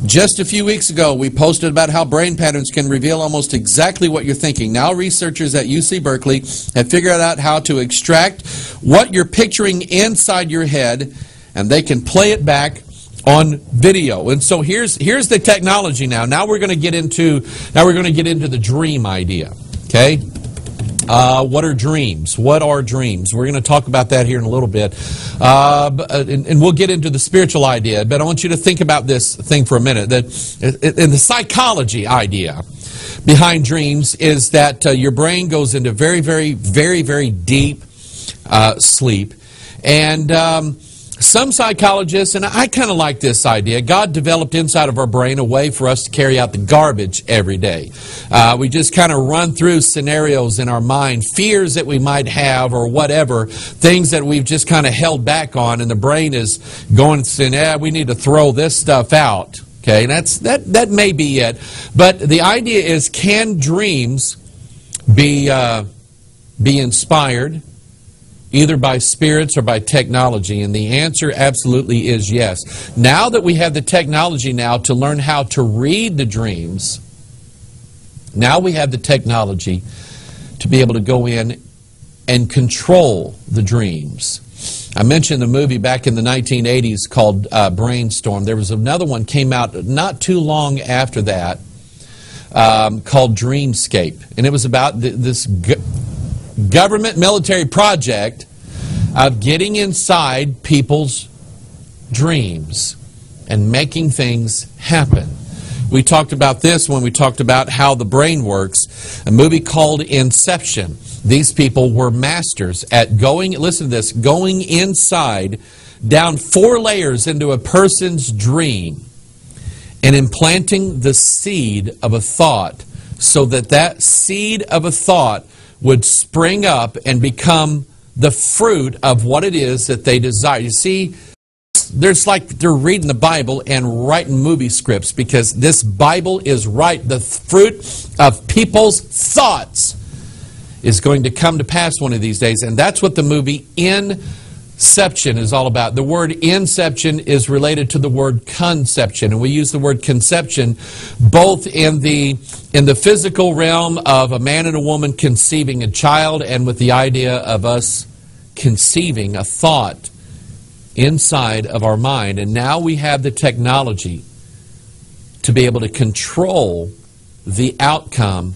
Just a few weeks ago, we posted about how brain patterns can reveal almost exactly what you're thinking. Now researchers at UC Berkeley have figured out how to extract what you're picturing inside your head, and they can play it back on video. And so here's the technology now. Now we're going to get into the dream idea. Okay? What are dreams? What are dreams? We're going to talk about that here in a little bit. And we'll get into the spiritual idea. But I want you to think about this thing for a minute. And the psychology idea behind dreams is that your brain goes into very, very, very, very deep sleep. And some psychologists, and I kind of like this idea, God developed inside of our brain a way for us to carry out the garbage every day. We just kind of run through scenarios in our mind, fears that we might have or whatever, things that we've just kind of held back on, and the brain is going and saying, we need to throw this stuff out. Okay, that may be it. But the idea is, can dreams be inspired either by spirits or by technology? And the answer absolutely is yes. Now that we have the technology now to learn how to read the dreams, now we have the technology to be able to go in and control the dreams. I mentioned the movie back in the 1980s called Brainstorm. There was another one came out not too long after that called Dreamscape. And it was about this government military project of getting inside people's dreams and making things happen. We talked about this when we talked about how the brain works. A movie called Inception. These people were masters at going, listen to this, going inside, down 4 layers into a person's dream and implanting the seed of a thought so that that seed of a thought would spring up and become the fruit of what it is that they desire. You see, there's like they're reading the Bible and writing movie scripts, because this Bible is right. The fruit of people's thoughts is going to come to pass one of these days, and that's what the movie Inception is all about. The word inception is related to the word conception, and we use the word conception both in the physical realm of a man and a woman conceiving a child, and with the idea of us conceiving a thought inside of our mind. And now we have the technology to be able to control the outcome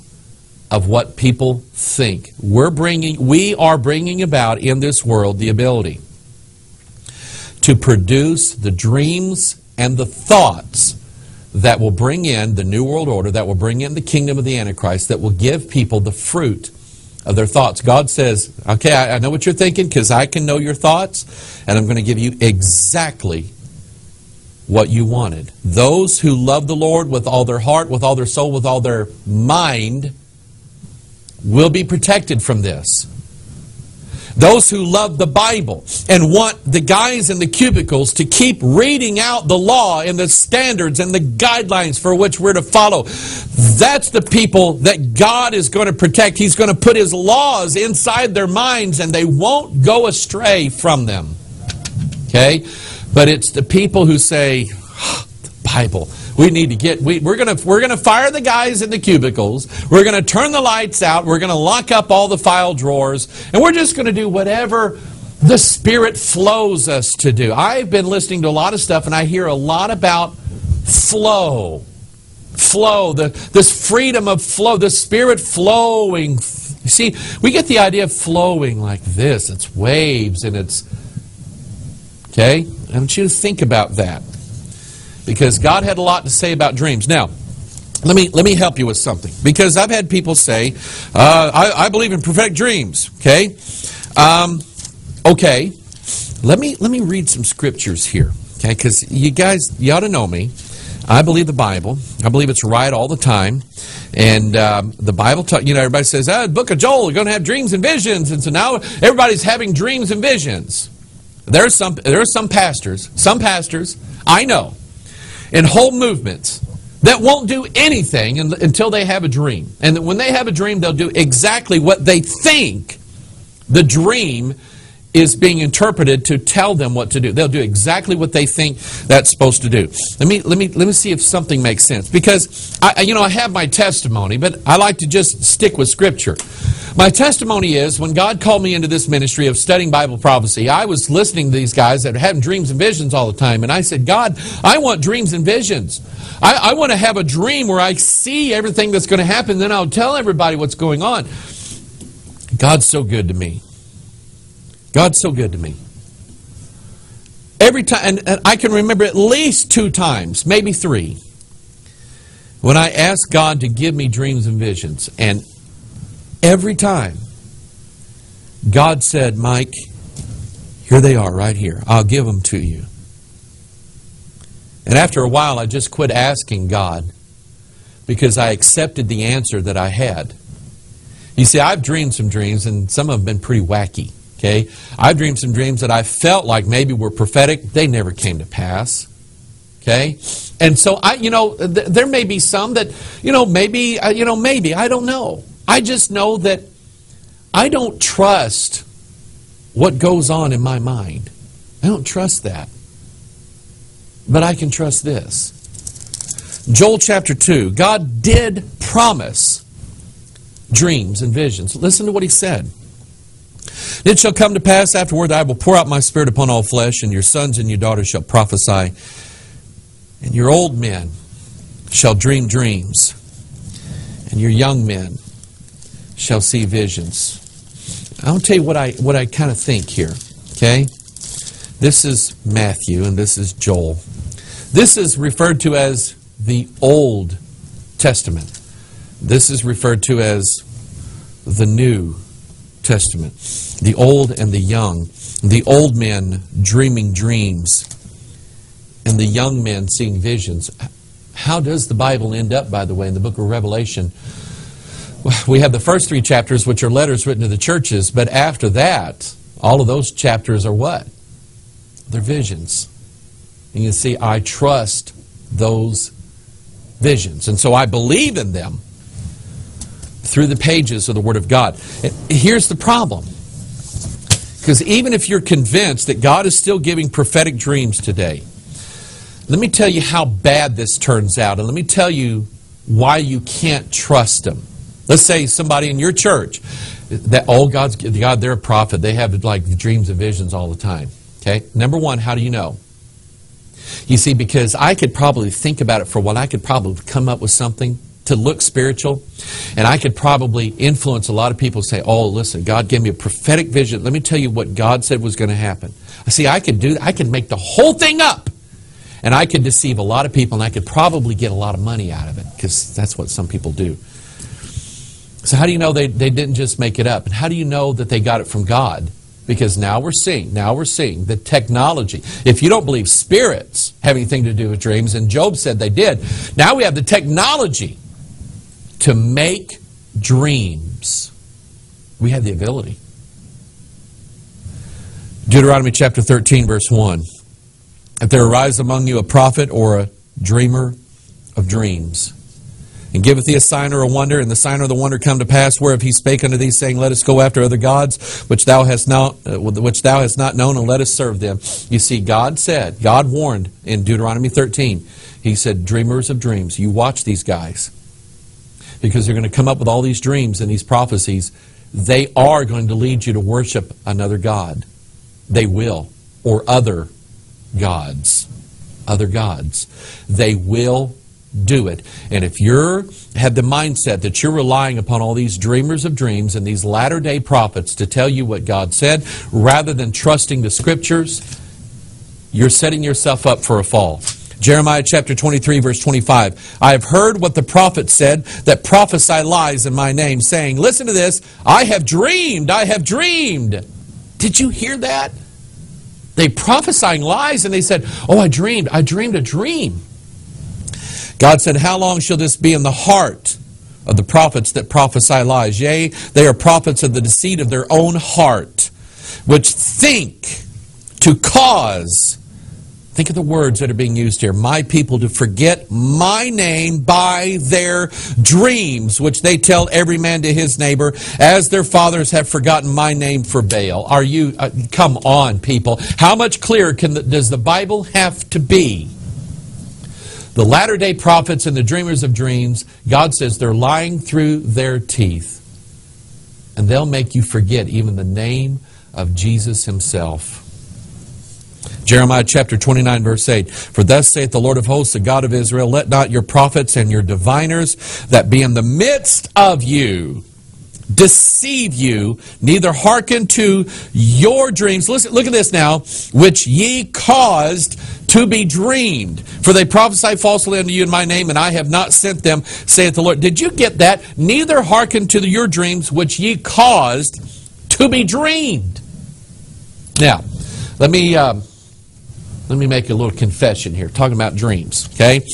of what people think. We are bringing about in this world the ability to produce the dreams and the thoughts that will bring in the New World Order, that will bring in the kingdom of the Antichrist, that will give people the fruit of their thoughts. God says, okay, I know what you're thinking because I can know your thoughts, and I'm going to give you exactly what you wanted. Those who love the Lord with all their heart, with all their soul, with all their mind will be protected from this. Those who love the Bible and want the guys in the cubicles to keep reading out the law and the standards and the guidelines for which we're to follow, that's the people that God is going to protect. He's going to put His laws inside their minds, and they won't go astray from them. Okay? But it's the people who say, the Bible, we need to get, we're going to fire the guys in the cubicles. We're going to turn the lights out. We're going to lock up all the file drawers. And we're just going to do whatever the Spirit flows us to do. I've been listening to a lot of stuff, and I hear a lot about flow. Flow, this freedom of flow, the Spirit flowing. You see, we get the idea of flowing like this. It's waves, and it's, okay? I want you to think about that, because God had a lot to say about dreams. Now, let me help you with something, because I've had people say, I believe in prophetic dreams, okay? Okay, let me read some scriptures here, okay? Because you ought to know me. I believe the Bible. I believe it's right all the time. And the Bible, everybody says, the book of Joel, you're going to have dreams and visions. And so now everybody's having dreams and visions. There are some pastors, I know, in whole movements that won't do anything until they have a dream. And when they have a dream, they'll do exactly what they think the dream is being interpreted to tell them what to do. They'll do exactly what they think that's supposed to do. Let me see if something makes sense. Because I have my testimony, but I like to just stick with Scripture. My testimony is, when God called me into this ministry of studying Bible prophecy, I was listening to these guys that are having dreams and visions all the time, and I said, God, I want dreams and visions. I want to have a dream where I see everything that's going to happen, then I'll tell everybody what's going on. God's so good to me. God's so good to me. Every time, and I can remember at least 2 times, maybe 3, when I asked God to give me dreams and visions. And every time, God said, Mike, here they are right here. I'll give them to you. And after a while, I just quit asking God because I accepted the answer that I had. You see, I've dreamed some dreams, and some of them have been pretty wacky. Okay, I've dreamed some dreams that I felt like maybe were prophetic. They never came to pass. Okay, and so there may be some that maybe I don't know. I just know that I don't trust what goes on in my mind. I don't trust that, but I can trust this. Joel chapter 2. God did promise dreams and visions. Listen to what He said. It shall come to pass afterward that I will pour out my Spirit upon all flesh, and your sons and your daughters shall prophesy, and your old men shall dream dreams, and your young men shall see visions. I'll tell you what I kind of think here. Okay, this is Matthew, and this is Joel. This is referred to as the Old Testament. This is referred to as the New Testament. The old and the young. The old men dreaming dreams, and the young men seeing visions. How does the Bible end up, by the way, in the book of Revelation? We have the first 3 chapters, which are letters written to the churches, but after that, all of those chapters are what? They're visions. And you see, I trust those visions, and so I believe in them through the pages of the Word of God. Here's the problem. Because even if you're convinced that God is still giving prophetic dreams today, let me tell you how bad this turns out, and let me tell you why you can't trust Him. Let's say somebody in your church, that God, they're a prophet. They have like dreams and visions all the time. Okay? Number one, how do you know? You see, because I could probably think about it for a while. I could probably come up with something to look spiritual, and I could probably influence a lot of people to say, oh, listen, God gave me a prophetic vision. Let me tell you what God said was going to happen. See, I could make the whole thing up, and I could deceive a lot of people, and I could probably get a lot of money out of it, because that's what some people do. So how do you know they didn't just make it up? And how do you know that they got it from God? Because now we're seeing the technology. If you don't believe spirits have anything to do with dreams, and Job said they did, now we have the technology to make dreams. We have the ability. Deuteronomy chapter 13, verse 1. If there arise among you a prophet or a dreamer of dreams, and giveth thee a sign or a wonder, and the sign or the wonder come to pass, whereof he spake unto thee, saying, let us go after other gods, which thou hast not known, and let us serve them. You see, God warned in Deuteronomy 13, He said, dreamers of dreams, you watch these guys, because they're going to come up with all these dreams and these prophecies. They are going to lead you to worship another god. They will. Or other gods. Other gods. They will do it. And if you have the mindset that you're relying upon all these dreamers of dreams and these latter-day prophets to tell you what God said, rather than trusting the Scriptures, you're setting yourself up for a fall. Jeremiah chapter 23, verse 25. I have heard what the prophet said that prophesy lies in my name, saying, listen to this, I have dreamed. Did you hear that? They prophesying lies, and they said, oh, I dreamed a dream. God said, how long shall this be in the heart of the prophets that prophesy lies? Yea, they are prophets of the deceit of their own heart, which think to cause, think of the words that are being used here, my people to forget my name by their dreams, which they tell every man to his neighbor, as their fathers have forgotten my name for Baal. Are you, come on, people. How much clearer does the Bible have to be? The latter-day prophets and the dreamers of dreams, God says they're lying through their teeth. And they'll make you forget even the name of Jesus himself. Jeremiah chapter 29, verse 8. For thus saith the Lord of hosts, the God of Israel, let not your prophets and your diviners that be in the midst of you deceive you, neither hearken to your dreams. Listen, look at this now, which ye caused to be dreamed. For they prophesy falsely unto you in my name, and I have not sent them, saith the Lord. Did you get that? Neither hearken to your dreams, which ye caused to be dreamed. Now, let me make a little confession here, talking about dreams, okay?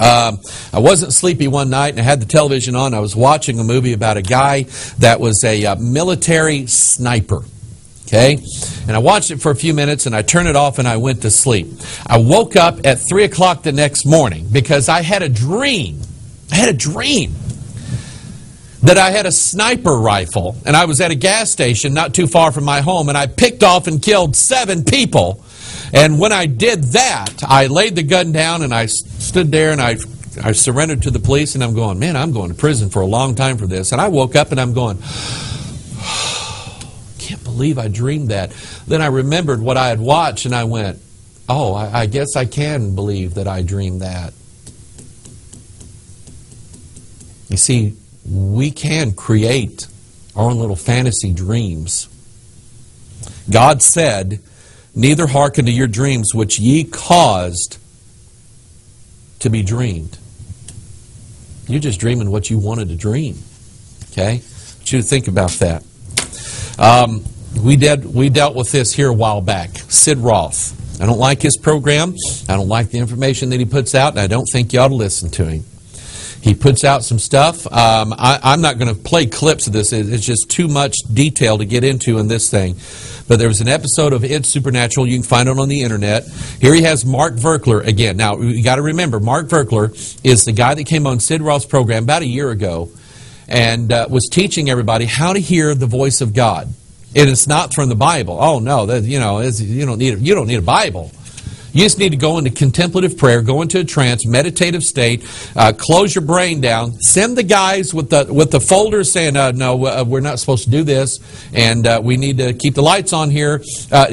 I wasn't sleepy one night, and I had the television on. I was watching a movie about a guy that was a military sniper, okay? And I watched it for a few minutes, and I turned it off, and I went to sleep. I woke up at 3 o'clock the next morning because I had a dream. I had a dream that I had a sniper rifle, and I was at a gas station not too far from my home, and I picked off and killed 7 people. And when I did that, I laid the gun down and I stood there and I surrendered to the police, and I'm going, man, I'm going to prison for a long time for this. And I woke up and I'm going, can't believe I dreamed that. Then I remembered what I had watched and I went, oh, I guess I can believe that I dreamed that. You see, we can create our own little fantasy dreams. God said, neither hearken to your dreams which ye caused to be dreamed. You're just dreaming what you wanted to dream. Okay? I want you to think about that. We dealt with this here a while back. Sid Roth. I don't like his program. I don't like the information that he puts out, and I don't think you ought to listen to him. He puts out some stuff. I'm not going to play clips of this. It's just too much detail to get into in this thing. But there was an episode of It's Supernatural. You can find it on the internet. Here he has Mark Verkler again. Now, you got to remember, Mark Verkler is the guy that came on Sid Roth's program about a year ago and was teaching everybody how to hear the voice of God. And it's not from the Bible. Oh no, you don't need a Bible. You just need to go into contemplative prayer, go into a trance, meditative state, close your brain down, send the guys with the folders saying, no, we're not supposed to do this, and we need to keep the lights on here.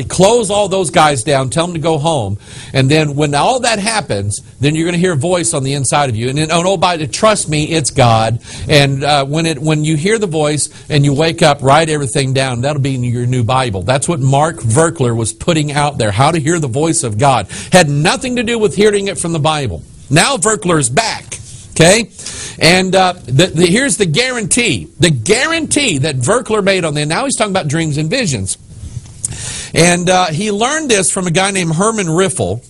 Close all those guys down, tell them to go home. And then when all that happens, then you're going to hear a voice on the inside of you. And then, trust me, it's God. And when you hear the voice and you wake up, write everything down. That'll be in your new Bible. That's what Mark Verkler was putting out there, how to hear the voice of God. Had nothing to do with hearing it from the Bible. Now Verkler's back, okay? And here's the guarantee. The guarantee that Verkler made on there. Now he's talking about dreams and visions. And he learned this from a guy named Herman Riffle,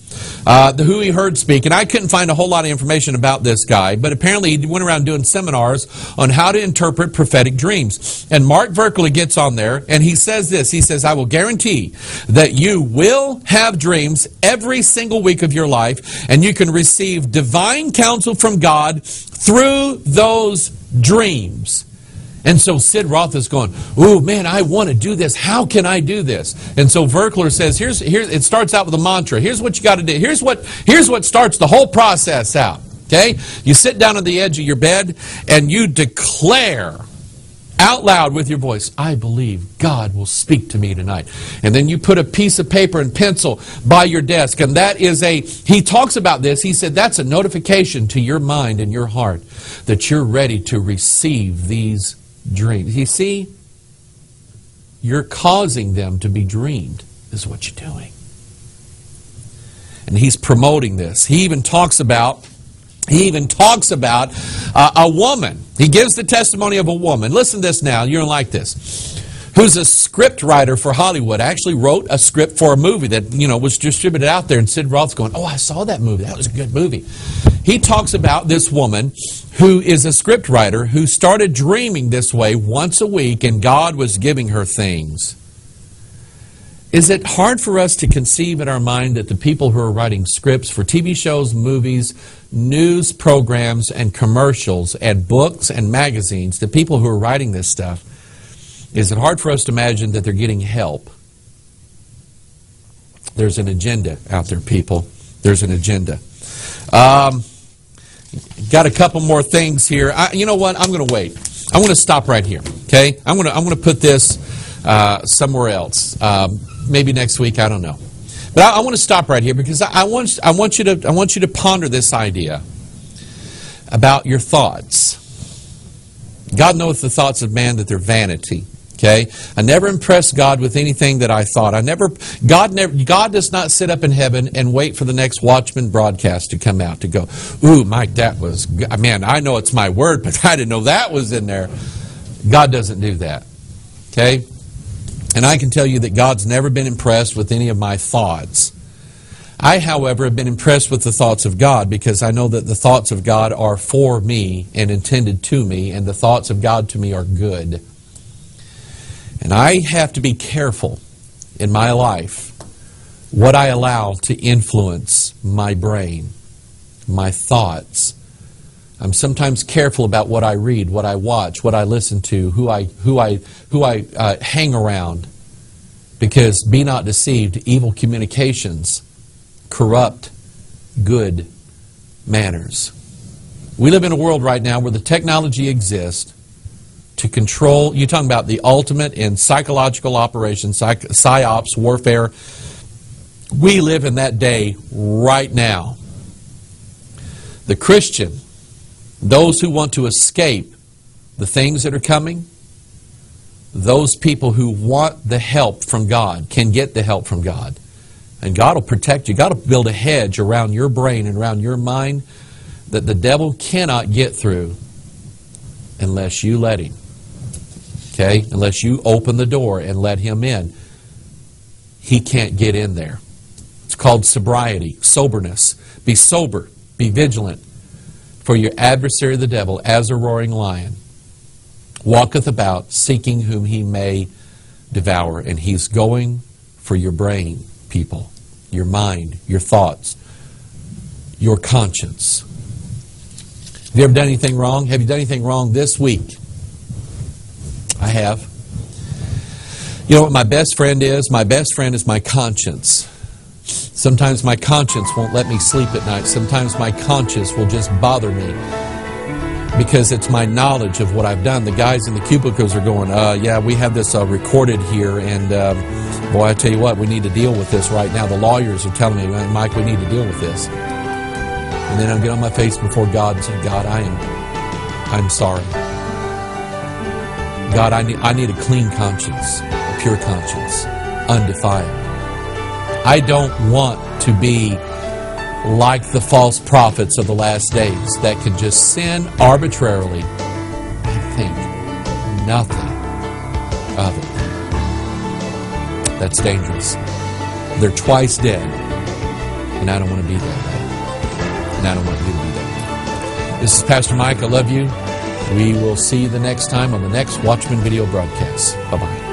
who he heard speak. And I couldn't find a whole lot of information about this guy, but apparently he went around doing seminars on how to interpret prophetic dreams. And Mark Verkler gets on there, and he says this. He says, I will guarantee that you will have dreams every single week of your life, and you can receive divine counsel from God through those dreams. And so Sid Roth is going, oh man, I want to do this. How can I do this? And so Verkler says, here it starts out with a mantra. Here's what you got to do. Here's what starts the whole process out. Okay? You sit down on the edge of your bed and you declare out loud with your voice, I believe God will speak to me tonight. And then you put a piece of paper and pencil by your desk, and that is he talks about this, he said that's a notification to your mind and your heart that you're ready to receive these dreams. You see, you're causing them to be dreamed is what you're doing. And he's promoting this. He even talks about a woman. He gives the testimony of a woman. Listen to this now. You're going to like this. who's a script writer for Hollywood, actually wrote a script for a movie that, was distributed out there, and Sid Roth's going, oh, I saw that movie. That was a good movie. He talks about this woman who is a script writer who started dreaming this way once a week, and God was giving her things. Is it hard for us to conceive in our mind that the people who are writing scripts for TV shows, movies, news programs, and commercials, and books and magazines, the people who are writing this stuff, is it hard for us to imagine that they're getting help? There's an agenda out there, people. There's an agenda. Got a couple more things here. You know what? I'm going to wait. I'm going to stop right here. Okay? I'm going to put this somewhere else. Maybe next week. I don't know. But I want to stop right here because I want you to ponder this idea about your thoughts. God knoweth the thoughts of man, that they're vanity. Okay? I never impressed God with anything that I thought. God does not sit up in heaven and wait for the next Watchman broadcast to come out to go, ooh, Mike, that was good. Man, I know it's my word, but I didn't know that was in there. God doesn't do that. Okay? And I can tell you that God's never been impressed with any of my thoughts. I, however, have been impressed with the thoughts of God because I know that the thoughts of God are for me and intended to me, and the thoughts of God to me are good. And I have to be careful in my life what I allow to influence my brain, my thoughts. I'm sometimes careful about what I read, what I watch, what I listen to, who I hang around, because be not deceived, evil communications corrupt good manners. We live in a world right now where the technology exists to control. You're talking about the ultimate in psychological operations, psyops, warfare. We live in that day right now. The Christian, those who want to escape the things that are coming, those people who want the help from God can get the help from God. And God will protect you. God will build a hedge around your brain and around your mind that the devil cannot get through unless you let him. Okay? Unless you open the door and let him in. He can't get in there. It's called sobriety, soberness. Be sober, be vigilant. For your adversary the devil, as a roaring lion, walketh about, seeking whom he may devour. And he's going for your brain, people, your mind, your thoughts, your conscience. Have you ever done anything wrong? Have you done anything wrong this week? I have. You know what my best friend is? My best friend is my conscience. Sometimes my conscience won't let me sleep at night. Sometimes my conscience will just bother me because it's my knowledge of what I've done. The guys in the cubicles are going, yeah, we have this recorded here, and boy, I tell you what, we need to deal with this right now. The lawyers are telling me, Mike, we need to deal with this. And then I'll get on my face before God and say, God, I'm sorry. God, I need a clean conscience, a pure conscience, undefiled. I don't want to be like the false prophets of the last days that can just sin arbitrarily and think nothing of it. That's dangerous. They're twice dead, and I don't want to be that way. And I don't want you to be that way. This is Pastor Mike. I love you. We will see you the next time on the next Watchman video broadcast. Bye-bye.